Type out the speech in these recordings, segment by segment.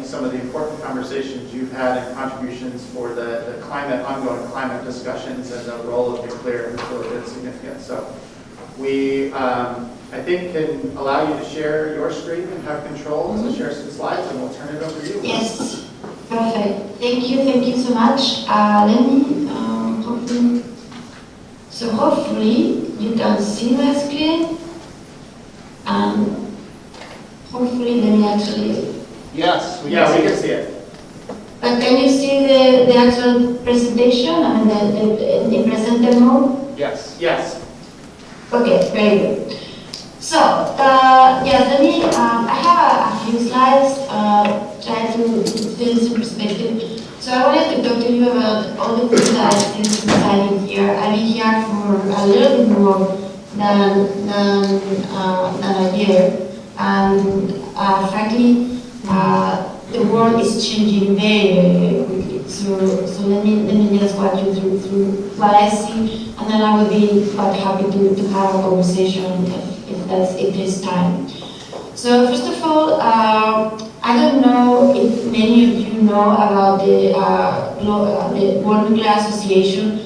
think some of the important conversations you've had and contributions for the ongoing climate discussions and the role of nuclear has really been significant. So we, I think, can allow you to share your screen and have control to share some slides, and we'll turn it over to you. Yes, perfect. Thank you so much. Let me, hopefully you can see my screen, and hopefully let me actually. Yes, we can see it. But can you see the actual presentation? I mean, in presenter mode? Yes. Yes. Okay, very good. So, yes, let me, I have a few slides, try to fill some perspective. So I wanted to talk to you about all the things that I've seen since I've been here. I've been here for a little bit more than a year. And frankly, the world is changing very quickly. So let me just walk you through what I see, and then I will be quite happy to have a conversation if there's time. So first of all, I don't know if many of you know about the World Nuclear Association.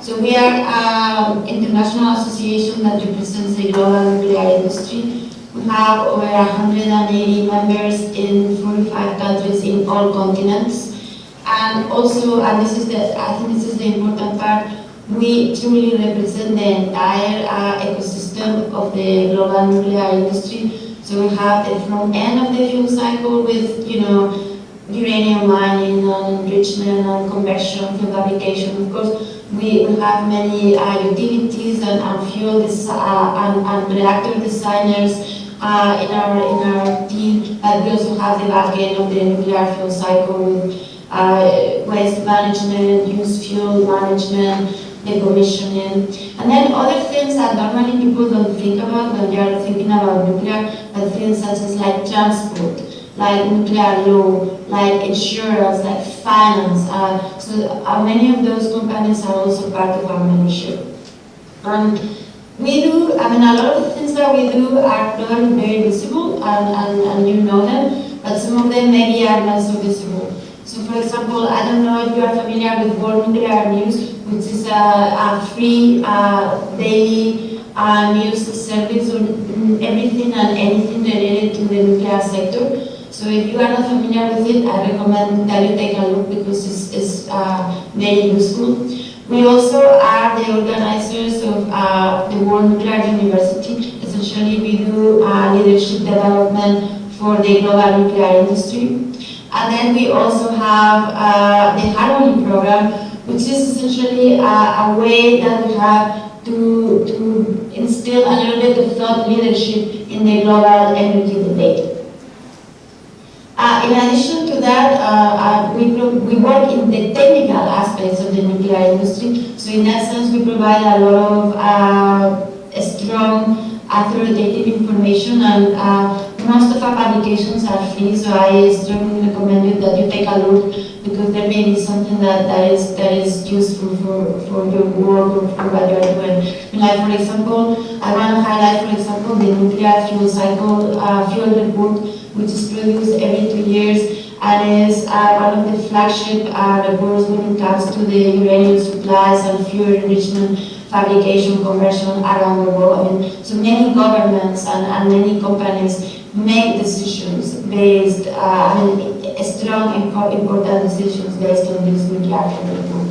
So we are an international association that represents the global nuclear industry. We have over 180 members in 45 countries in all continents. And also, and I think this is the important part, we truly represent the entire ecosystem of the global nuclear industry. So we have the front end of the fuel cycle with, uranium mining and enrichment and conversion, fuel fabrication. Of course, we have many utilities and fuel and reactor designers in our team. We also have the back end of the nuclear fuel cycle with waste management, used fuel management, decommissioning, and then other things that normally people don't think about when they are thinking about nuclear, but things such as like transport, like nuclear law, like insurance, like finance. So many of those companies are also part of our membership. We do, a lot of the things that we do are probably very visible, and you know them, but some of them maybe are not so visible. So for example, I don't know if you are familiar with World Nuclear News, which is a free daily news service on everything and anything related to the nuclear sector. So if you are not familiar with it, I recommend that you take a look because it's very useful. We also are the organizers of the World Nuclear University. Essentially, we do leadership development for the global nuclear industry. And then we also have the Harmony program, which is essentially a way that we have to instill a little bit of thought leadership in the global energy debate. In addition to that, we work in the technical aspects of the nuclear industry. So in that sense, we provide a lot of strong authoritative information, and most of our publications are free, so I strongly recommend you that you take a look, because there may be something that is useful for your work or for what you are doing. Like for example, I want to highlight, for example, the nuclear fuel cycle fuel report, which is produced every 2 years, and is one of the flagship reports when it comes to the uranium supplies and fuel enrichment, fabrication, conversion around the world. So many governments and many companies make decisions based, strong and important decisions based on this nuclear fuel report.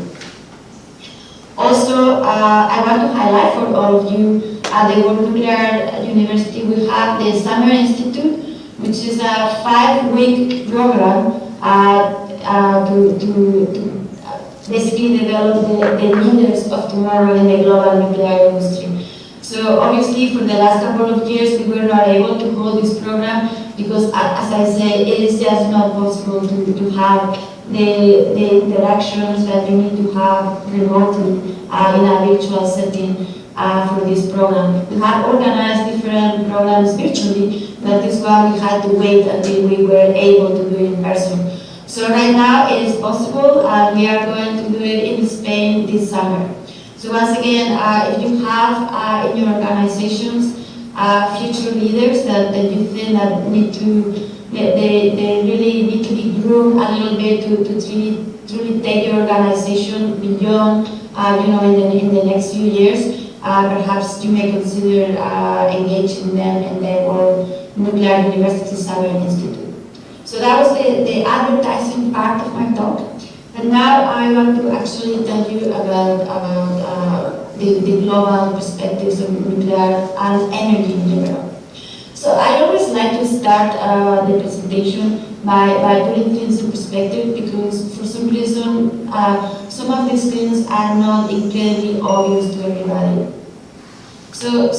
Also, I want to highlight for all of you at the World Nuclear University, we have the Summer Institute, which is a 5-week program to basically develop the leaders of tomorrow in the global nuclear industry. So obviously for the last couple of years we were not able to hold this program because, as I say, it is just not possible to have the interactions that you need to have remotely in a virtual setting for this program. We have organized different programs virtually, but this one we had to wait until we were able to do it in person. So right now it is possible, and we are going to do it in Spain this summer. So once again, if you have in your organizations future leaders that you think that need they really need to be groomed a little bit to truly take the organization beyond, in the next few years. Perhaps you may consider engaging them in the World Nuclear University Summer Institute. So that was the advertising part of my talk. And now I want to actually tell you about the global perspectives of nuclear and energy in general. So I always like to start the presentation by putting things in perspective, because for some reason some of these things are not incredibly obvious to everybody. So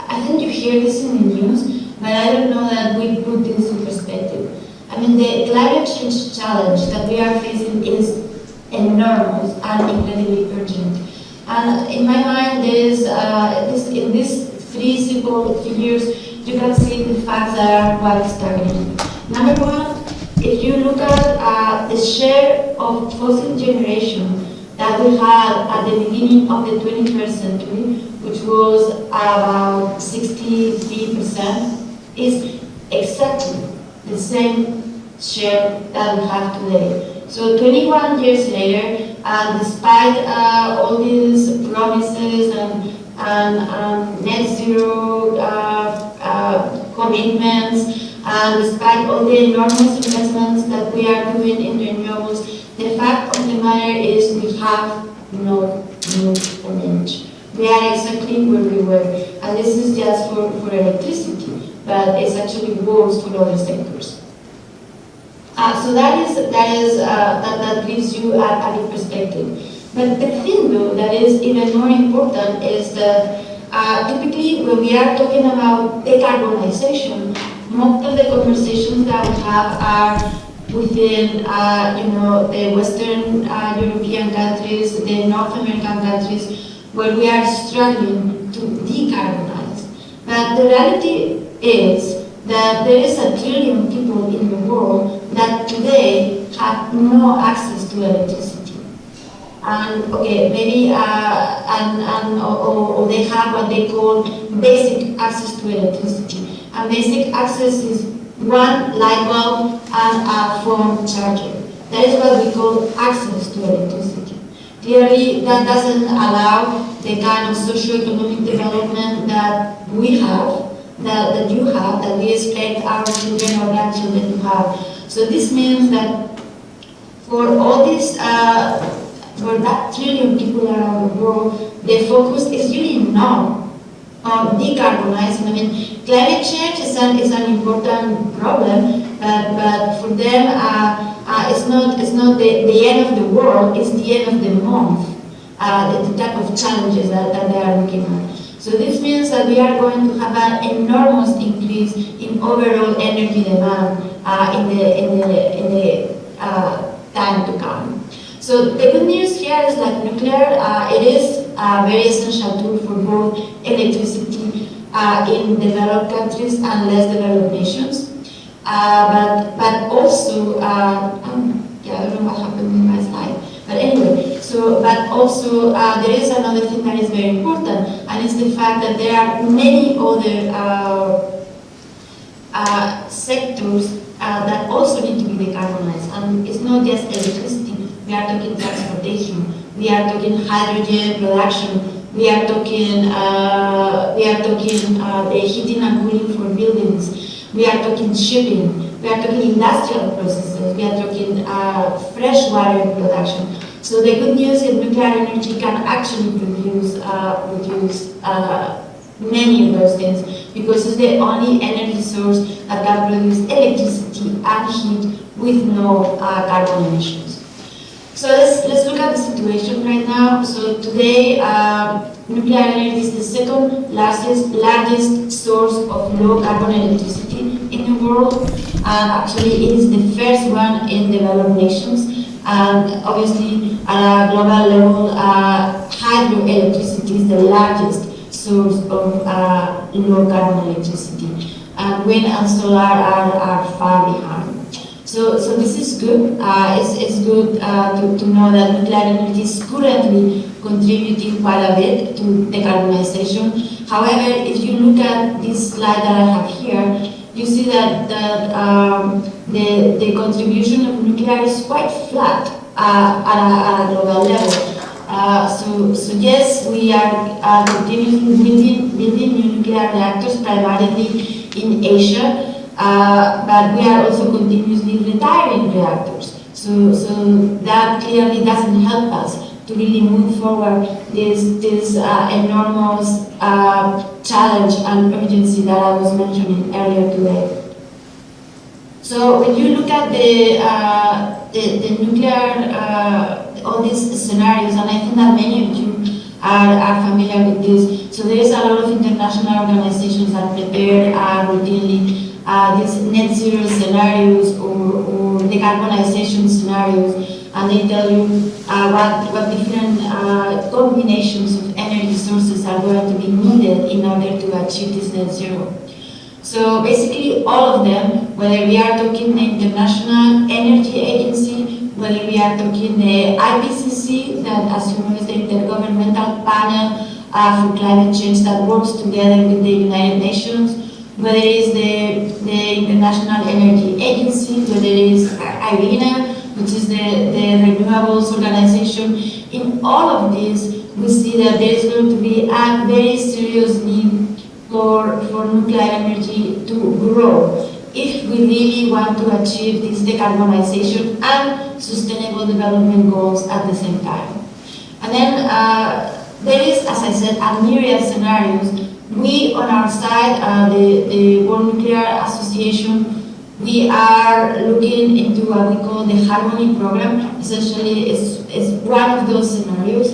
I think you hear this in the news, but I don't know that we put this in perspective. I mean, the climate change challenge that we are facing is enormous and incredibly urgent. And in my mind, there is in these three simple figures, you can see the facts that are quite staggering. Number one, if you look at the share of fossil generation that we had at the beginning of the 21st century, which was about 63%, is exactly the same share that we have today. So 21 years later, despite all these promises and net zero commitments, and despite all the enormous investments that we are doing in renewables, the fact of the matter is we have not moved an inch. We are exactly where we were, and this is just for electricity, but it's actually worse for other sectors. So that gives you a big perspective. But the thing, though, that is even more important is that typically when we are talking about decarbonization, most of the conversations that we have are within, the Western European countries, the North American countries, where we are struggling to decarbonize. But the reality is that there is 1 trillion people in the world that today have no access to electricity. And okay, maybe or they have what they call basic access to electricity. And basic access is one light bulb and a phone charger. That is what we call access to electricity. Clearly, that doesn't allow the kind of socio-economic development that we have, that you have, that we expect our children or grandchildren to have. So this means that for all these, for that 1 trillion people around the world, the focus is really not on decarbonizing. I mean, climate change is an important problem, but for them, it's not the end of the world, it's the end of the month, the type of challenges that they are looking at. So this means that we are going to have an enormous increase in overall energy demand in the time to come. So the good news here is that nuclear, it is a very essential tool for both electricity in developed countries and less developed nations. But also, I don't know what happened in my slide. But anyway, but also there is another thing that is very important, and it's the fact that there are many other sectors that also need to be decarbonized. And it's not just electricity. We are talking transportation. We are talking hydrogen production. We are talking the heating and cooling for buildings. We are talking shipping. We are talking industrial processes. We are talking freshwater production. So the good news is nuclear energy can actually produce many of those things, because it's the only energy source that can produce electricity and heat with no carbon emissions. So let's look at the situation right now. So today, nuclear energy is the second largest source of low carbon electricity in the world, and actually it is the first one in developed nations. And obviously, at a global level, hydroelectricity is the largest source of low carbon electricity. And wind and solar are far behind. So this is good. It's good to know that nuclear energy is currently contributing quite a bit to decarbonization. However, if you look at this slide that I have here, you see that the contribution of nuclear is quite flat at a global level. So yes, we are continuously building new nuclear reactors primarily in Asia, but we are also continuously retiring reactors. So that clearly doesn't help us to really move forward this enormous challenge and urgency that I was mentioning earlier today. So when you look at the nuclear, all these scenarios, and I think that many of you are familiar with this. So there is a lot of international organizations that prepare routinely these net zero scenarios or decarbonization scenarios, and they tell you what different combinations of energy sources are going to be needed in order to achieve this net zero. So basically all of them, whether we are talking the International Energy Agency, whether we are talking the IPCC, that as you know is the Intergovernmental Panel for Climate Change that works together with the United Nations, whether it is the International Energy Agency, whether it is IRENA, which is the Renewables Organization. In all of this, we see that there is going to be a very serious need for nuclear energy to grow if we really want to achieve this decarbonization and sustainable development goals at the same time. And then there is, as I said, a myriad scenarios. We, on our side, the World Nuclear Association, we are looking into what we call the Harmony Program. Essentially, it's one of those scenarios.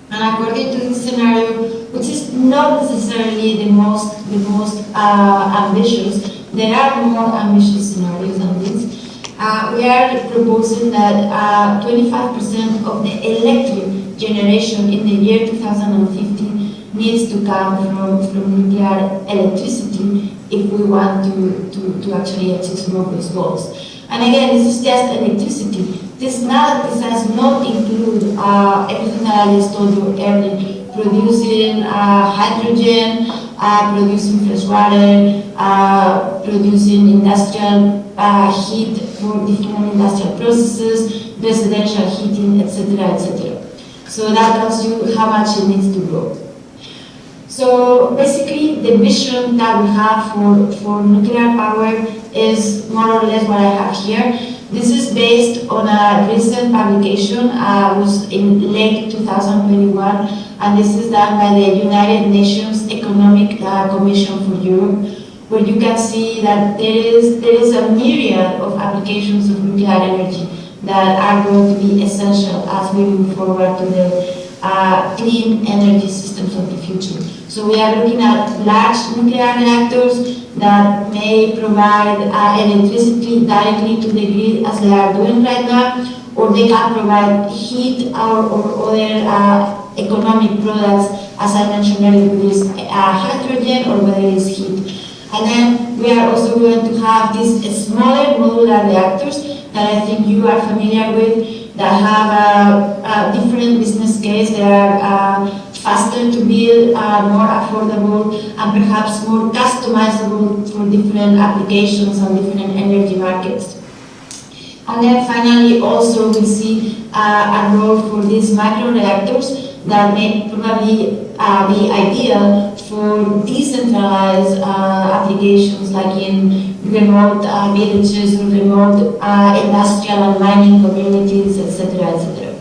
And according to this scenario, which is not necessarily the most ambitious, there are more ambitious scenarios than this. We are proposing that 25% of the electric generation in the year 2050 needs to come from nuclear electricity if we want to actually achieve some of those goals. And again, this is just electricity. This does not include everything that I just told you earlier, producing hydrogen, producing fresh water, producing industrial heat for different industrial processes, residential heating, etc., etc. So that tells you how much it needs to grow. So basically, the vision that we have for nuclear power is more or less what I have here. This is based on a recent publication, was in late 2021, and this is done by the United Nations Economic Commission for Europe, where you can see that there is a myriad of applications of nuclear energy that are going to be essential as we move forward to the clean energy systems of the future. So we are looking at large nuclear reactors that may provide electricity directly to the grid as they are doing right now, or they can provide heat or other economic products, as I mentioned earlier, whether it's hydrogen or whether it is heat. And then we are also going to have these smaller modular reactors that I think you are familiar with, that have a different business case. They are faster to build, more affordable, and perhaps more customizable for different applications and different energy markets. And then finally, also we see a role for these micro reactors that may probably be ideal for decentralized applications, like in remote villages or remote industrial and mining communities, etc., etc.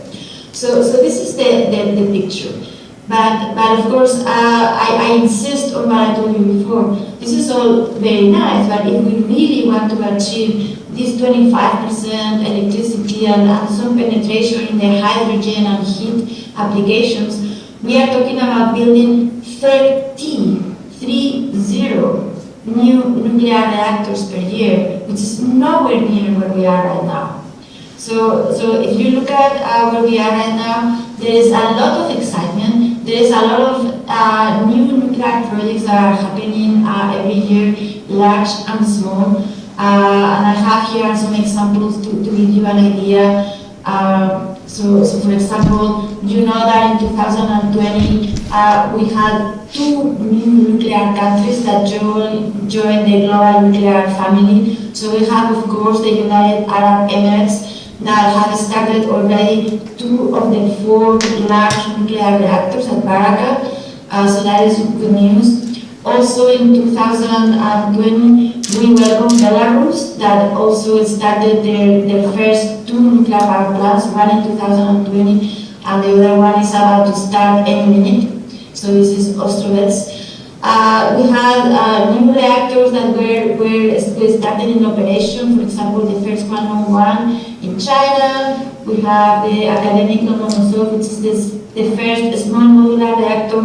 So this is the picture. But of course, I insist on what I told you before. This is all very nice, but if we really want to achieve this 25% electricity and some penetration in the hydrogen and heat applications, we are talking about building 30 new nuclear reactors per year, which is nowhere near where we are right now. So if you look at where we are right now, there is a lot of excitement. There is a lot of new nuclear projects that are happening every year, large and small. And I have here some examples to give you an idea. So for example, you know that in 2020, we had 2 new nuclear countries that joined the global nuclear family. So we have, of course, the United Arab Emirates that have started already 2 of the 4 large nuclear reactors at Baraka. So that is good news. Also in 2020, we welcome Belarus that also started their first 2 nuclear power plants, one in 2020 and the other one is about to start any minute. So this is Ostrovets. We had new reactors that were started in operation. For example, the first 101 in China. We have the academic Lomonosov, which is the first small modular reactor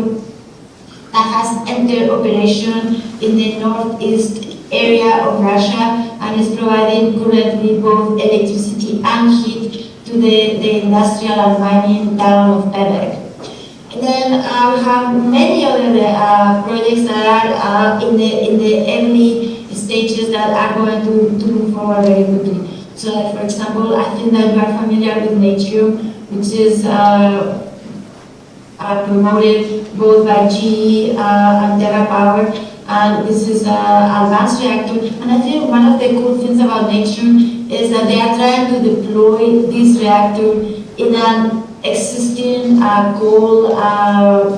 that has entered operation in the northeast area of Russia and is providing currently both electricity and heat to the industrial and mining town of Pevek. And then we have many other projects that are in the early stages that are going to move forward very quickly. So, like for example, I think that you are familiar with Natrium, which is promoted both by GE and TerraPower, and this is an advanced reactor. And I think one of the cool things about Natrium is that they are trying to deploy this reactor in an existing coal-fired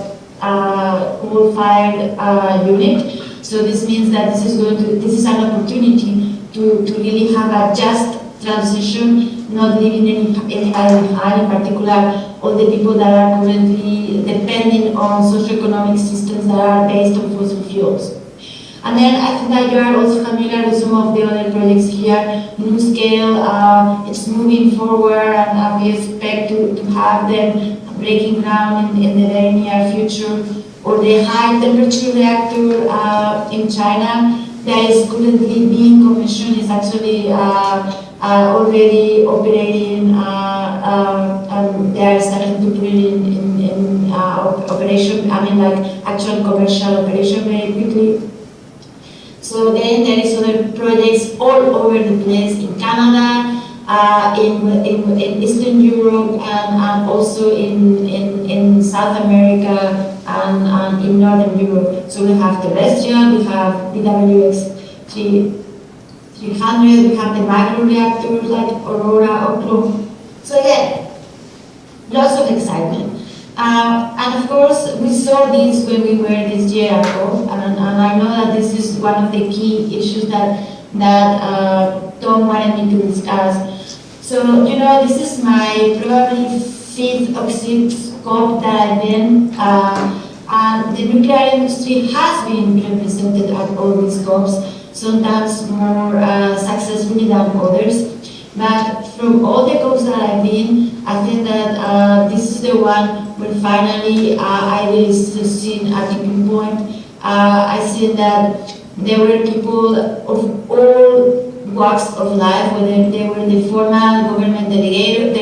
unit. So this means that this is an opportunity to really have a just transition, not leaving anybody behind, in particular all the people that are currently depending on socioeconomic systems that are based on fossil fuels. And then I think that you are also familiar with some of the other projects here. NuScale, it's moving forward and we expect to have them breaking ground in the very near future. Or the high temperature reactor in China that is currently being commissioned is actually already operating and they are starting to put it in operation, I mean like actual commercial operation very quickly. So then there is other projects all over the place in Canada, in Eastern Europe, and also in South America and in Northern Europe. So we have terrestrial, we have BWX 300, we have the micro reactors like Aurora, Oclo. So yeah, lots of excitement. And of course, we saw this when we were this year ago, and I know that this is one of the key issues that Tom wanted me to discuss. So, you know, this is my probably 5th or 6th COP that I've been, and the nuclear industry has been represented at all these COPs, sometimes more successfully than others. But from all the COPs that I've been, I think that this is the one where finally I really seen a tipping point. I see that there were people of all walks of life, whether they were the formal government delegations,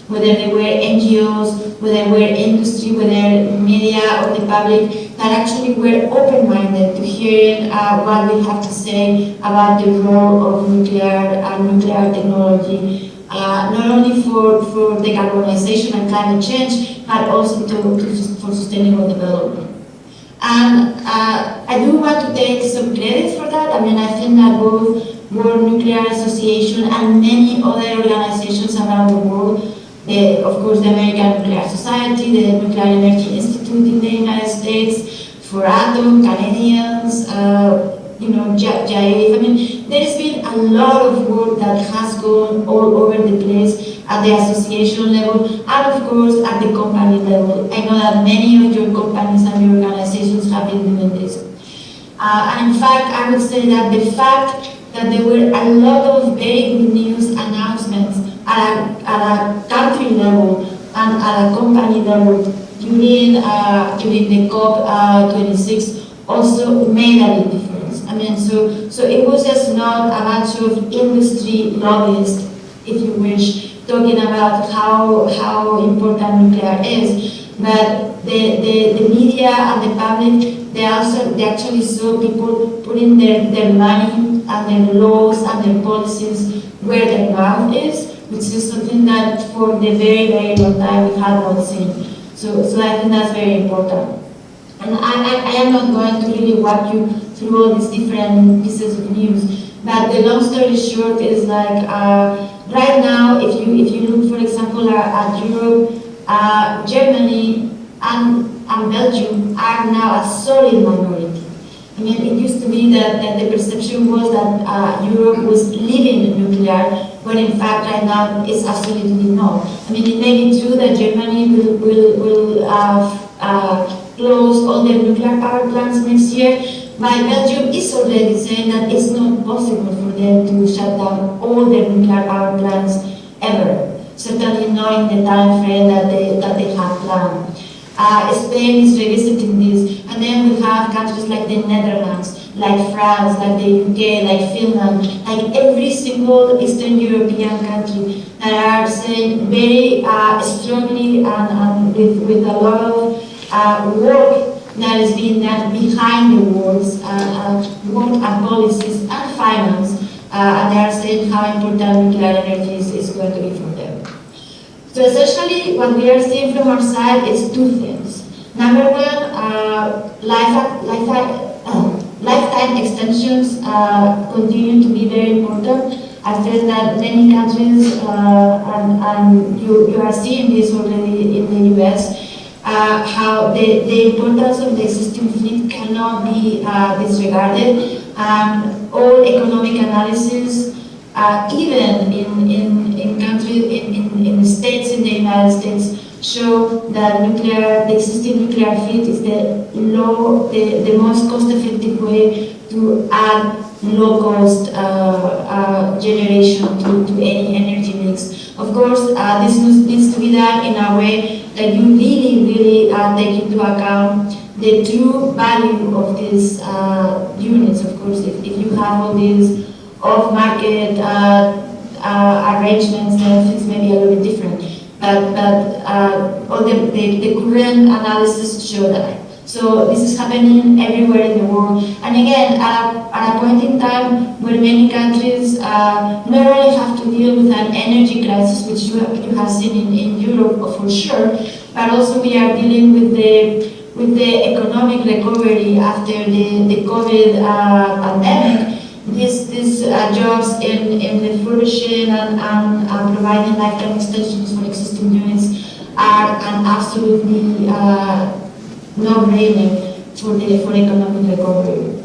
whether they were NGOs, whether they were industry, whether media or the public, that actually were open-minded to hearing what we have to say about the role of nuclear technology, not only for decarbonization and climate change, but also for sustainable development. And I do want to take some credit for that. I mean, I think that both World Nuclear Association and many other organizations around the world, of course the American Nuclear Society, the Nuclear Energy Institute in the United States, Foratom, Canadians, JIF. I mean, there's been a lot of work that has gone all over the place at the association level and of course at the company level. I know that many of your companies and your organizations have been doing this. And in fact, I would say that the fact that there were a lot of very good news announcements at a country level and at a company level during the COP26 also made a big difference. I mean, so it was just not a bunch of industry lobbyists, if you wish, talking about how important nuclear is, but the media and the public, they actually saw people putting their money and their laws and their policies where their mouth is, which is something that for the very, very long time we had not seen. So I think that's very important. And I am not going to really walk you through all these different pieces of news, but the long story short is like right now, if you look, for example, at Europe, Germany and Belgium are now a solid minority. I mean, it used to be that the perception was that Europe was leaving nuclear, when in fact right now it's absolutely not. I mean, it may be true that Germany will close all their nuclear power plants next year, but Belgium is already saying that it's not possible for them to shut down all their nuclear power plants ever. Certainly not in the time frame that they have planned. Spain is revisiting this, and then we have countries like the Netherlands, like France, like the UK, like Finland, like every single Eastern European country that are saying very strongly and with a lot of work that is being done behind the walls, work and policies and finance, and they are saying how important nuclear energy is going to be for them. So essentially, what we are seeing from our side is two things. Number one, lifetime extensions continue to be very important. I think that many countries, and you are seeing this already in the US, how the importance of the existing fleet cannot be disregarded. All economic analysis, even in countries, in the states, in the United States, show that the existing nuclear fleet is the most cost-effective way to add low-cost generation to any energy mix. Of course, this needs to be done in a way that you really take into account the true value of these units. Of course, if you have all these off-market arrangements, then things may be a little bit different. But all the current analysis show that. So this is happening everywhere in the world. And again, at a point in time where many countries not only have to deal with an energy crisis, which you have seen in Europe for sure, but also we are dealing with the economic recovery after the COVID pandemic. These jobs in refurbishing and providing lifetime extensions for existing units are an absolutely no-brainer for economic recovery.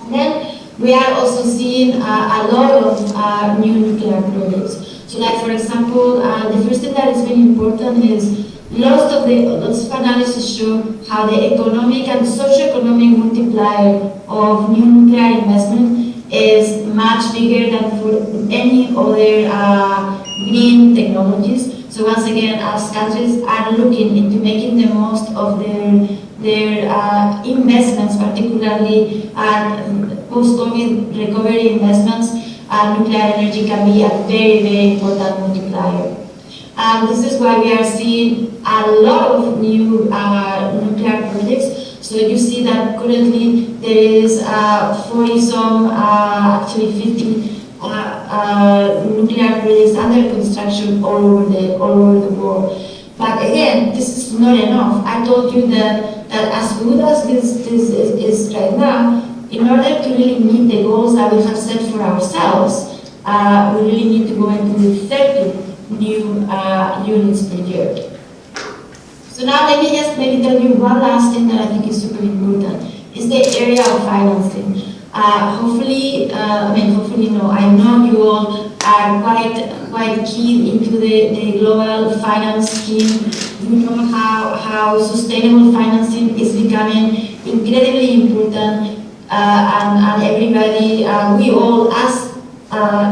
And then we are also seeing a lot of new nuclear projects. So, like for example, the first thing that is very important is lots of analysis show how the economic and socio-economic multiplier of new nuclear investment is much bigger than for any other green technologies. So once again, as countries are looking into making the most of their investments, particularly post-COVID recovery investments, nuclear energy can be a very important multiplier. This is why we are seeing a lot of new nuclear projects. So you see that currently there is 40-some, actually 50 nuclear projects under construction all over the world. But again, this is not enough. I told you that as good as this is right now, in order to really meet the goals that we have set for ourselves, we really need to go into 30 new units per year. So now let me just maybe tell you one last thing that I think is super important. Is the area of financing. Hopefully no, I know you all are quite keen into the global finance scheme. You know how sustainable financing is becoming incredibly important, and everybody, we all as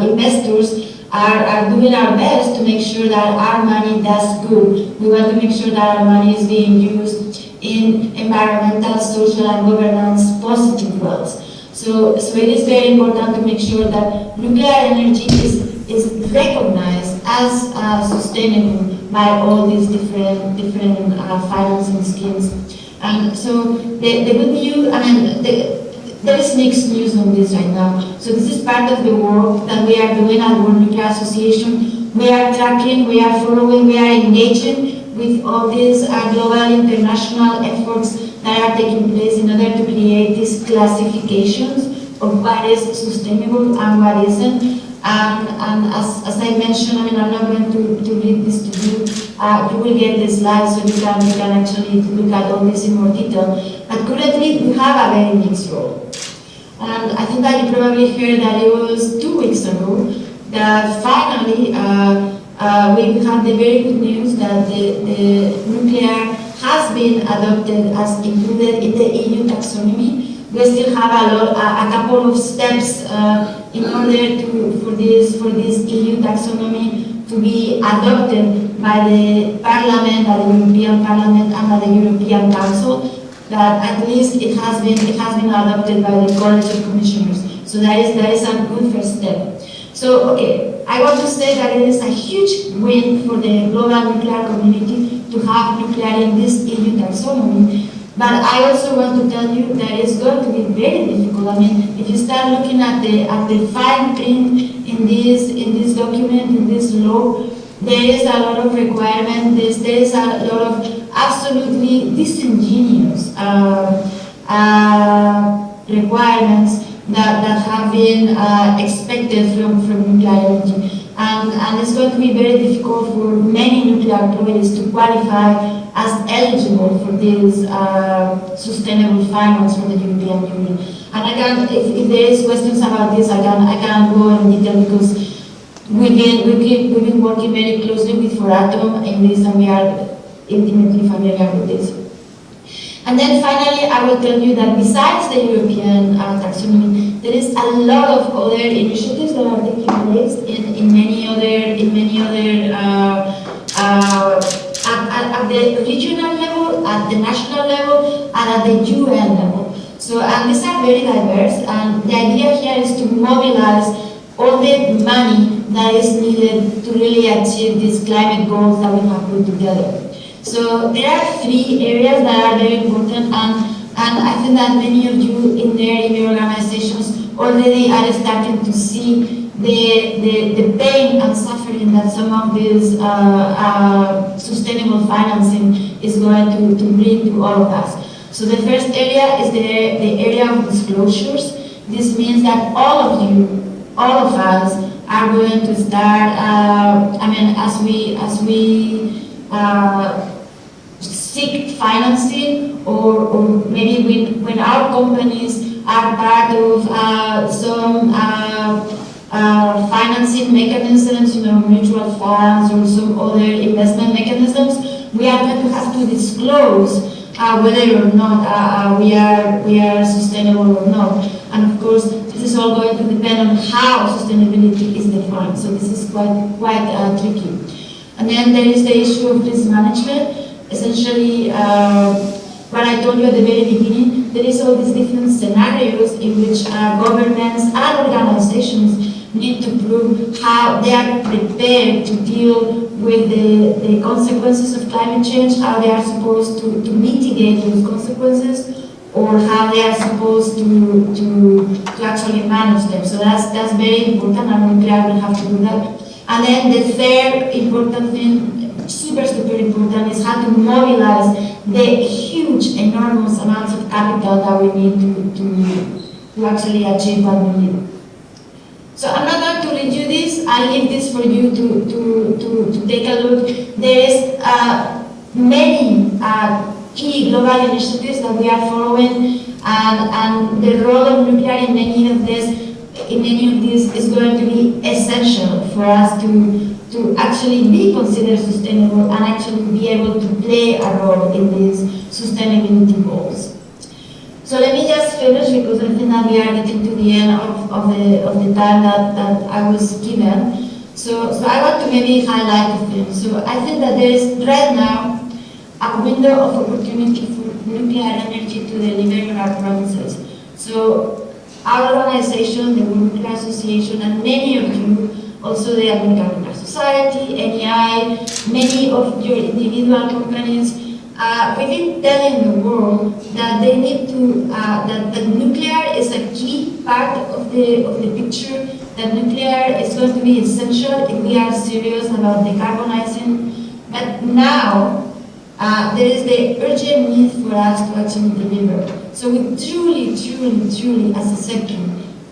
investors, are doing our best to make sure that our money does good. We want to make sure that our money is being used in environmental, social, and governance positive ways. So it is very important to make sure that nuclear energy is recognized as sustainable by all these different financing schemes. And so the good news, there is mixed news on this right now. So this is part of the work that we are doing at World Nuclear Association. We are tracking, we are following, we are engaging with all these global international efforts that are taking place in order to create these classifications of what is sustainable and what isn't. And as I mentioned, I mean, I'm not going to read this to you. You will get the slides so you can actually look at all this in more detail. But currently, we have a very mixed role. And I think that you probably heard that it was 2 weeks ago that finally we had the very good news that the nuclear has been adopted as included in the EU taxonomy. We still have a couple of steps in order for this EU taxonomy to be adopted by the Parliament, by the European Parliament, and by the European Council. That at least it has been adopted by the College of Commissioners. So that is a good first step. So okay, I want to say that it is a huge win for the global nuclear community to have nuclear in this EU taxonomy. But I also want to tell you that it's going to be very difficult. I mean, if you start looking at the fine print in this document, in this law, there is a lot of requirements. There is a lot of absolutely disingenuous requirements that have been expected from nuclear energy. And it's going to be very difficult for many nuclear projects to qualify as eligible for this sustainable finance from the European Union. And I can, if there is questions about this, I can go in detail because we've been working very closely with Foratom in this, and we are intimately familiar with this. And then finally, I will tell you that besides the European taxonomy, there is a lot of other initiatives that are taking place in many other at the regional level, at the national level, and at the UN level. So, and these are very diverse, and the idea here is to mobilize all the money that is needed to really achieve these climate goals that we have put together. So there are 3 areas that are very important, and I think that many of you in your organizations already are starting to see the pain and suffering that some of this sustainable financing is going to bring to all of us. So the first area is the area of disclosures. This means that all of us are going to start, I mean, as we seek financing, or maybe when our companies are part of some financing mechanisms, mutual funds or some other investment mechanisms, we are going to have to disclose whether or not we are sustainable or not. And of course, this is all going to depend on how sustainability is defined. So this is quite tricky. And then there is the issue of risk management. Essentially, what I told you at the very beginning, there is all these different scenarios in which governments and organizations need to prove how they are prepared to deal with the consequences of climate change, how they are supposed to mitigate those consequences, or how they are supposed to actually manage them. So that's very important, and nuclear will have to do that. And then the third important thing, super important, is how to mobilize the huge, enormous amounts of capital that we need to actually achieve what we need. So I'm not going to read you this. I'll leave this for you to take a look. There is many key global initiatives that we are following, and the role of nuclear in many of these is going to be essential for us to actually be considered sustainable and actually be able to play a role in these sustainability goals. So let me just finish, because I think that we are getting to the end of the time that I was given. So I want to maybe highlight a few. So I think that there is right now a window of opportunity for nuclear energy to deliver on our promises. So our organization, the World Nuclear Association, and many of you, also the American Nuclear Society, NEI, many of your individual companies, we've been telling the world that they need to, that nuclear is a key part of the picture, that nuclear is going to be essential if we are serious about decarbonizing. But now, there is the urgent need for us to actually deliver. So we truly, as a sector,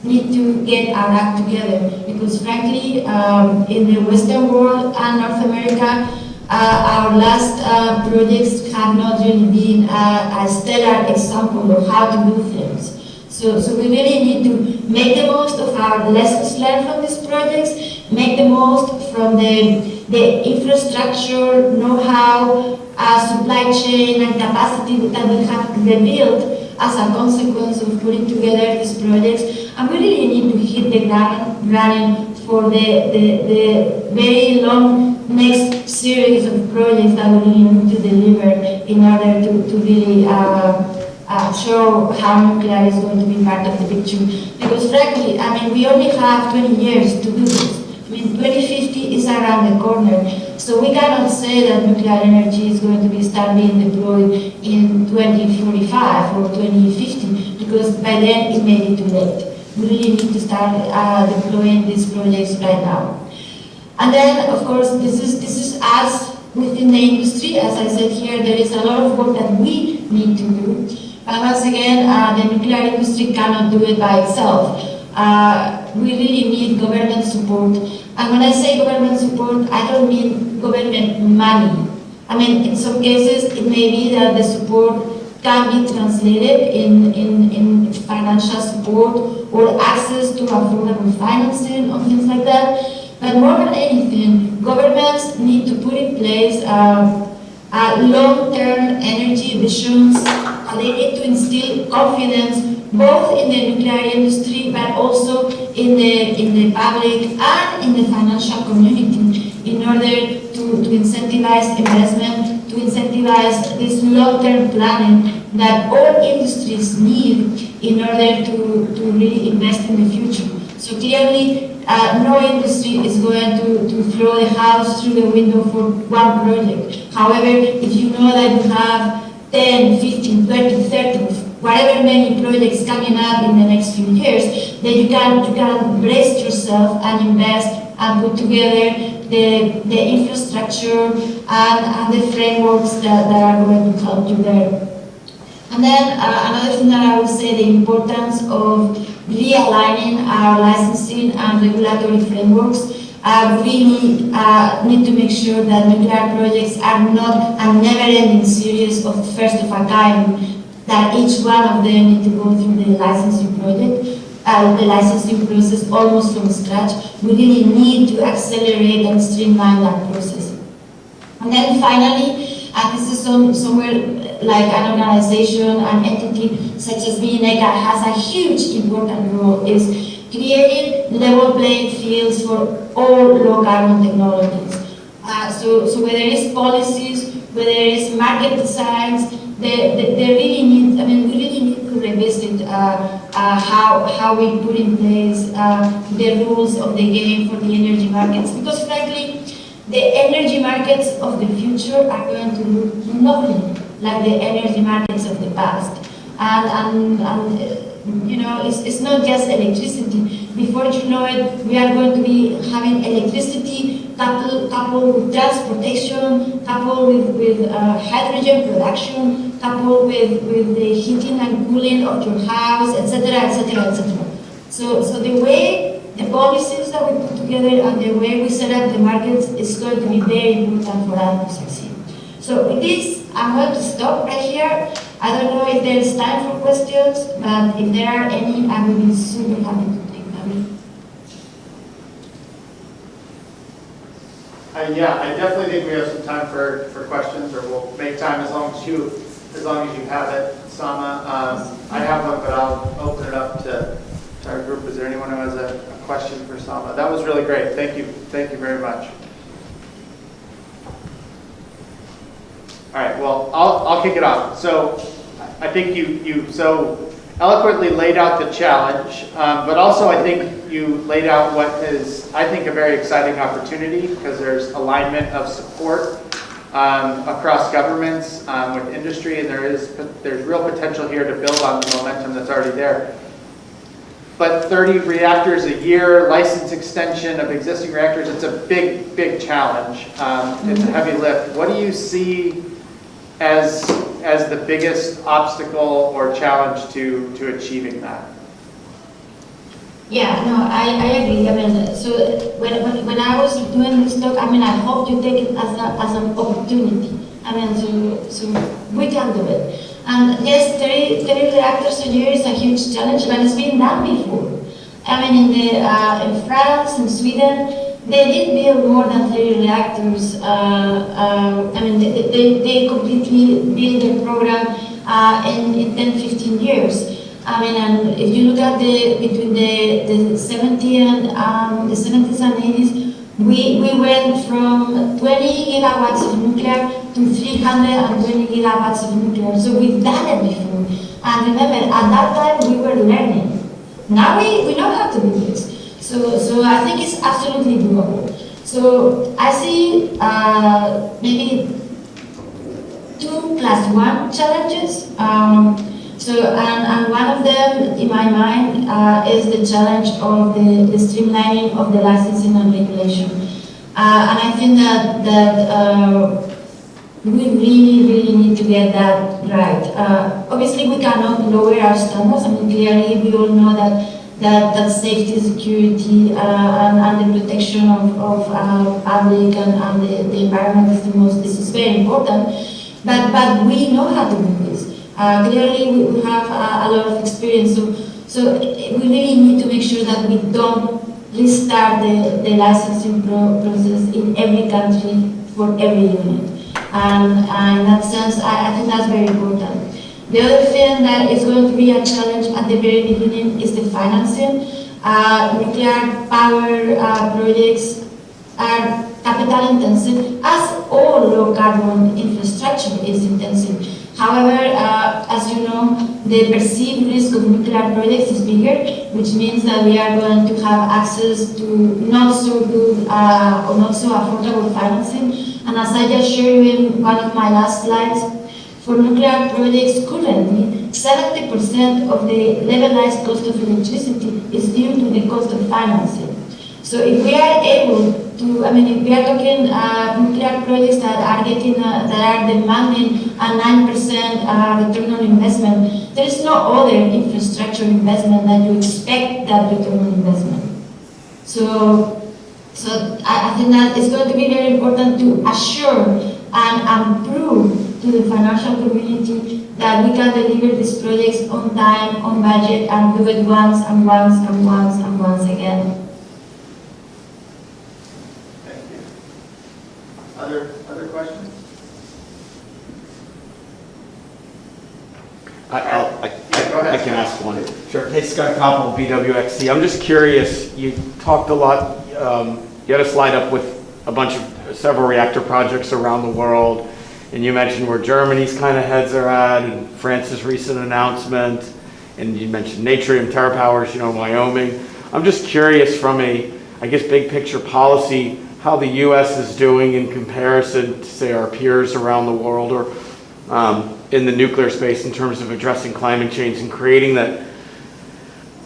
need to get our act together, because frankly, in the Western world and North America, our last projects have not really been a stellar example of how to do things. So we really need to make the most of our lessons learned from these projects, make the most from the infrastructure, know-how, supply chain and capacity that we have rebuilt as a consequence of putting together these projects. And we really need to hit the ground running for the very long next series of projects that we really need to deliver in order to really show how nuclear is going to be part of the picture. Because frankly, I mean, we only have 20 years to do this. I mean, 2050 is around the corner. So we cannot say that nuclear energy is going to be start being deployed in 2045 or 2050, because by then it may be too late. We really need to start deploying these projects right now. And then, of course, this is us within the industry. As I said here, there is a lot of work that we need to do. But once again, the nuclear industry cannot do it by itself. We really need government support. And when I say government support, I don't mean government money. I mean, in some cases, it may be that the support can be translated in financial support or access to affordable financing or things like that. But more than anything, governments need to put in place long-term energy visions. They need to instill confidence both in the nuclear industry, but also in the public and in the financial community, in order to incentivize investment, to incentivize this long-term planning that all industries need in order to really invest in the future. So clearly, no industry is going to throw the house through the window for one project. However, if you know that you have 10, 15, 20, 30, whatever many projects coming up in the next few years, then you can brace yourself and invest and put together the infrastructure and the frameworks that are going to help you there. And then another thing that I would say, the importance of realigning our licensing and regulatory frameworks. We need to make sure that nuclear projects are not a never-ending series of first of a kind, that each one of them need to go through the licensing the licensing process almost from scratch. We really need to accelerate and streamline that process. And then finally, and this is somewhere like an organization, an entity such as BNECA has a huge important role, is creating level playing fields for all low-carbon technologies. So whether it's policies, whether it's market designs, they really need, I mean, we really need to revisit how we put in place the rules of the game for the energy markets, because frankly, the energy markets of the future are going to look nothing like the energy markets of the past. And you know, it's not just electricity. Before you know it, we are going to be having electricity coupled with transportation, coupled with hydrogen production, coupled with the heating and cooling of your house, etc., etc., etc. So the way the policies that we put together and the way we set up the markets is going to be very important for us to succeed. So with this, I'm going to stop right here. I don't know if there is time for questions, but if there are any, I will be super happy to take them. Yeah, I definitely think we have some time for questions, or we'll make time as long as you have it, Sama. I have one, but I'll open it up to our group. Is there anyone who has a question for Sama? That was really great. Thank you very much. All right, well, I'll kick it off. So I think you so eloquently laid out the challenge, but also I think you laid out what is, I think, a very exciting opportunity, because there's alignment of support across governments with industry, and there's real potential here to build on the momentum that's already there. But 30 reactors a year, license extension of existing reactors, it's a big challenge. It's a heavy lift. What do you see as the biggest obstacle or challenge to achieving that? Yeah, no, I agree. I mean, so when I was doing this talk, I mean, I hope you take it as an opportunity. I mean, so we can do it. And yes, 30 reactors a year is a huge challenge, but it's been done before. I mean, in France, in Sweden, they did build more than 30 reactors. I mean, they completely built their program in 10, 15 years. I mean, and if you look at between the 70s and 80s, we went from 20 gigawatts of nuclear to 320 gigawatts of nuclear. So we've done it before. And remember, at that time we were learning. Now we know how to do this. So I think it's absolutely doable. So I see maybe 2+1 challenges. And one of them, in my mind, is the challenge of the streamlining of the licensing and regulation. And I think that we really need to get that right. Obviously, we cannot lower our standards. I mean, clearly, we all know that safety, security, and the protection of public and the environment is very important. But we know how to do this. Clearly, we have a lot of experience, so we really need to make sure that we don't restart the licensing process in every country for every unit. And in that sense, I think that's very important. The other thing that is going to be a challenge at the very beginning is the financing. Nuclear power projects are capital intensive, as all low carbon infrastructure is intensive. However, as you know, the perceived risk of nuclear projects is bigger, which means that we are going to have access to not so good or not so affordable financing. And as I just showed you in one of my last slides, for nuclear projects currently, 70% of the levelized cost of electricity is due to the cost of financing. So if we are able to, I mean, if we are talking nuclear projects that are demanding a 9% return on investment, there is no other infrastructure investment that you expect that return on investment. So I think that it's going to be very important to assure and prove to the financial community that we can deliver these projects on time, on budget, and do it once and once and once and once again. Thank you. Other questions? I can ask one. Sure. Hey, Scott Koppel, BWXT. I'm just curious, you talked a lot, you had a slide up with several reactor projects around the world, and you mentioned where Germany's kind of heads are at, and France's recent announcement, and you mentioned Natrium, TerraPower's, Wyoming. I'm just curious from a, I guess, big picture policy, how the U.S. is doing in comparison to, say, our peers around the world, or in the nuclear space in terms of addressing climate change and creating that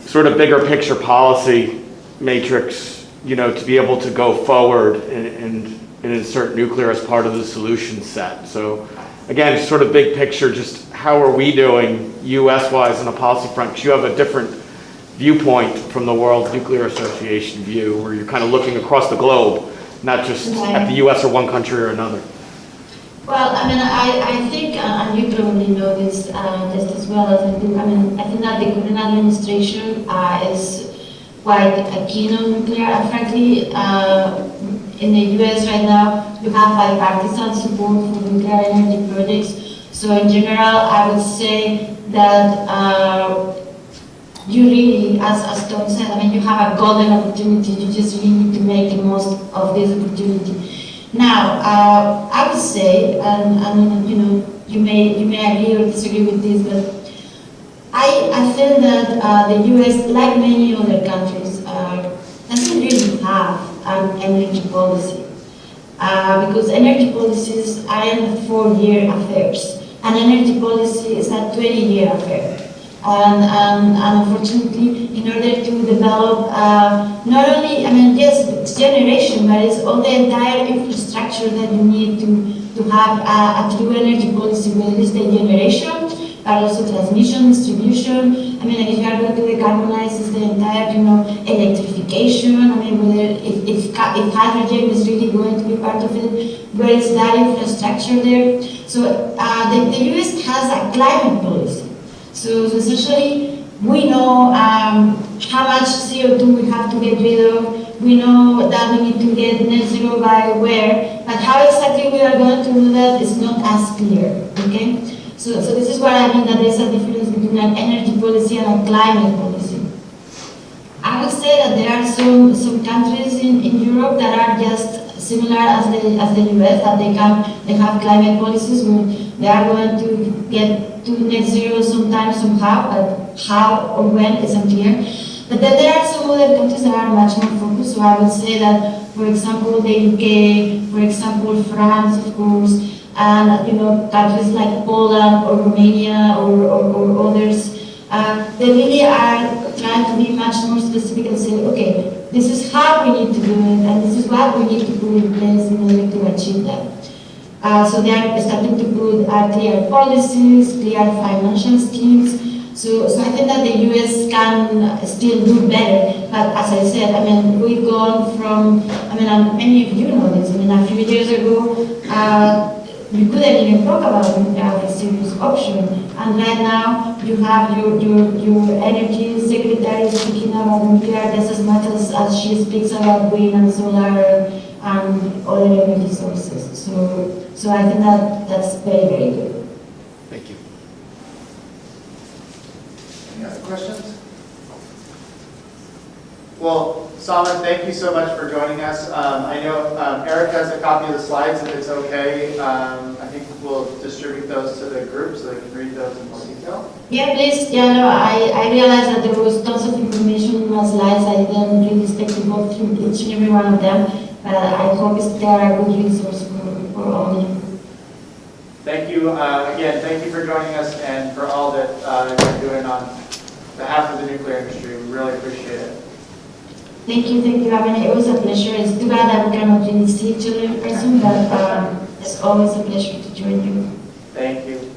sort of bigger picture policy matrix, to be able to go forward and insert nuclear as part of the solution set. So again, sort of big picture, just how are we doing US-wise on a policy front? Because you have a different viewpoint from the World Nuclear Association view, where you're kind of looking across the globe, not just at the US or one country or another. Well, I mean, I think, and you probably know this just as well as I do, I mean, I think that the current administration is quite keen on nuclear, and frankly, in the US right now, you have bipartisan support for nuclear energy projects. So in general, I would say that you really, as Tom said, I mean, you have a golden opportunity. You just really need to make the most of this opportunity. Now, I would say, and you may agree or disagree with this, but I think that the US, like many other countries, doesn't really have an energy policy. Because energy policies aren't 4-year affairs. An energy policy is a 20-year affair. And unfortunately, in order to develop not only, I mean, yes, it's generation, but it's all the entire infrastructure that you need to have a true energy policy, whether it's the generation, but also transmission, distribution. I mean, like if you are going to decarbonize, it's the entire, electrification. I mean, whether if hydrogen is really going to be part of it, where is that infrastructure there? So the US has a climate policy. So essentially, we know how much CO2 we have to get rid of. We know that we need to get net zero by where, but how exactly we are going to do that is not as clear, okay? So this is what I mean, that there's a difference between an energy policy and a climate policy. I would say that there are some countries in Europe that are just similar as the US, that they have climate policies where they are going to get to net zero sometime, somehow, but how or when is unclear. But then there are some other countries that are much more focused. So I would say that, for example, the UK, for example, France, of course, and countries like Poland or Romania or others, they really are trying to be much more specific and say, okay, this is how we need to do it, and this is what we need to put in place in order to achieve that. So they are starting to put clear policies, clear financial schemes. So I think that the US can still do better, but as I said, I mean, we've gone from, and many of you know this, a few years ago, you couldn't even talk about nuclear as a serious option, and right now you have your energy secretary speaking about nuclear just as much as she speaks about wind and solar and other energy sources. So I think that that's very, very good. Thank you. Any other questions? Well, Salman, thank you so much for joining us. I know Eric has a copy of the slides, if it's okay. I think we'll distribute those to the group so they can read those in more detail. Yeah, please. Yeah, no, I realized that there was tons of information in my slides. I didn't really expect to go through each and every one of them, but I hope they are a good resource for all of you. Thank you. Again, thank you for joining us and for all that you're doing on behalf of the nuclear industry. We really appreciate it. Thank you, Abhinav. It was a pleasure. It's too bad that we cannot really see each other in person, but it's always a pleasure to join you. Thank you.